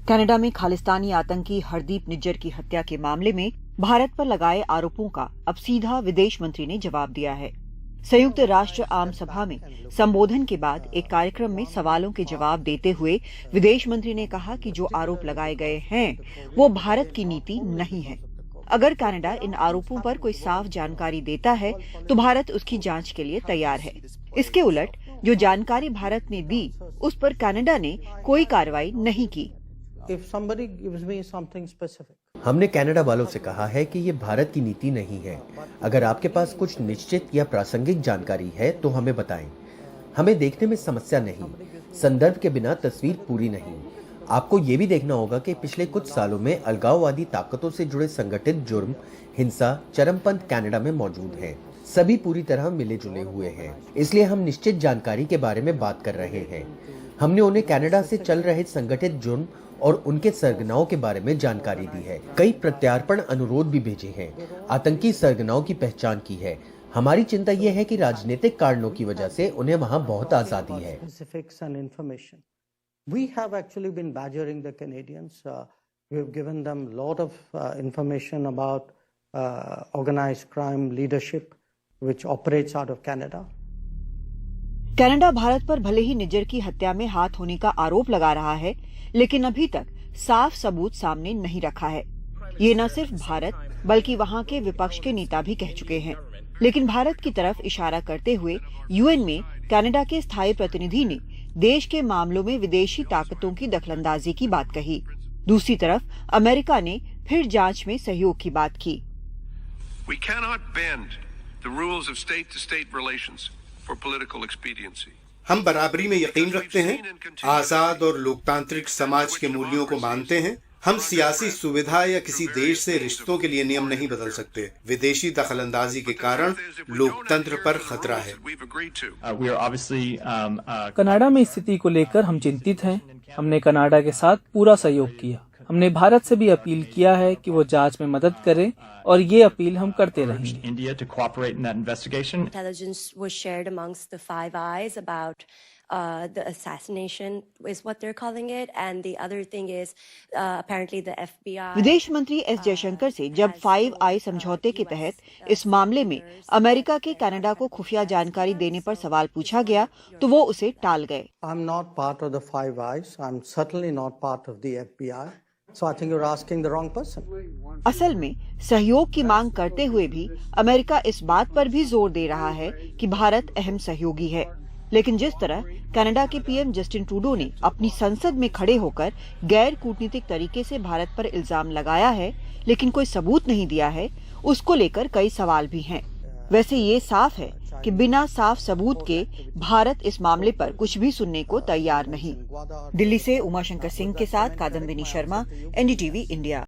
Canada में खालिस्तानी आतंकी हरदीप निज्जर की हत्या के मामले में भारत पर लगाए आरोपों का अब सीधा विदेश मंत्री ने जवाब दिया है। संयुक्त राष्ट्र आम सभा में संबोधन के बाद एक कार्यक्रम में सवालों के जवाब देते हुए विदेश मंत्री ने कहा कि जो आरोप लगाए गए हैं वो भारत की नीति नहीं है। अगर कनाडा इन आरोपों पर कोई साफ जानकारी देता है तो भारत उसकी जांच के लिए तैयार है। इसके उलट जो जानकारी भारत ने दी उस पर कनाडा ने कोई कार्रवाई नहीं की। हमने कनाडा वालों से कहा है कि ये भारत की नीति नहीं है। अगर आपके पास कुछ निश्चित या प्रासंगिक जानकारी है तो हमें बताएं। हमें देखने में समस्या नहीं, संदर्भ के बिना तस्वीर पूरी नहीं। आपको ये भी देखना होगा कि पिछले कुछ सालों में अलगाववादी ताकतों से जुड़े संगठित जुर्म, हिंसा, चरमपंथ कनाडा में मौजूद हैं। सभी पूरी तरह मिले जुले हुए हैं, इसलिए हम निश्चित जानकारी के बारे में बात कर रहे हैं। हमने उन्हें कनाडा से चल रहे संगठित जुर्म और उनके सरगनाओं के बारे में जानकारी दी है। कई प्रत्यार्पण अनुरोध भी भेजे हैं। आतंकी सरगनाओं की पहचान की है। हमारी चिंता यह है कि राजनीतिक कारणों की वजह से उन्हें वहां बहुत आजादी है। We have actually been badgering the Canadians. We have given them a lot of information about organized crime leadership, which operates out of Canada. Canada Bharat पर भले ही निज्जर की हत्या में हाथ होने का आरोप लगा रहा है, लेकिन अभी तक साफ सबूत सामने नहीं रखा है। ये न सिर्फ भारत बल्कि वहां के विपक्ष के नेता भी कह चुके हैं। लेकिन भारत की तरफ इशारा करते हुए यूएन में कनाडा के स्थायी प्रतिनिधि ने देश के मामलों में विदेशी ताकतों की दखलंदाजी की बात कही। दूसरी तरफ अमेरिका ने फिर जांच में सहयोग की बात की। We cannot bend the rules of state-to-state relations for political expediency. हम बराबरी में यकीन रखते हैं, आजाद और लोकतांत्रिक समाज के मूल्यों को मानते हैं। हम सियासी सुविधा या किसी देश से रिश्तों के लिए नियम नहीं बदल सकते। विदेशी दखलंदाजी के कारण लोकतंत्र पर खतरा है। कनाडा में स्थिति को लेकर हम चिंतित हैं। हमने कनाडा के साथ पूरा सहयोग किया। हमने भारत से भी अपील किया है कि वो जांच में मदद करें और ये अपील हम करते रहेंगे। Intelligence was shared amongst the Five Eyes about the assassination is what they're calling it, and the other thing is apparently the FBI. विदेश मंत्री एस जयशंकर से जब 5 आई समझौते के तहत इस मामले में अमेरिका के कनाडा को खुफिया जानकारी देने पर सवाल पूछा गया तो वो उसे टाल गए। I'm not part of the Five Eyes. I'm certainly not part of the FBI. So I think you're asking the wrong person. असल में सहयोग की मांग करते हुए भी अमेरिका इस बात पर भी जोर दे रहा है कि भारत अहम सहयोगी है। लेकिन जिस तरह कनाडा के पीएम जस्टिन ट्रूडो ने अपनी संसद में खड़े होकर गैर कूटनीतिक तरीके से भारत पर इल्जाम लगाया है, लेकिन कोई सबूत नहीं दिया है, उसको लेकर कई सवाल भी हैं। वैसे ये साफ है कि बिना साफ सबूत के भारत इस मामले पर कुछ भी सुनने को तैयार नहीं। दिल्ली से उमाशंकर सिंह के साथ कादम्बिनी शर्मा, एनडीटीवी इंडिया।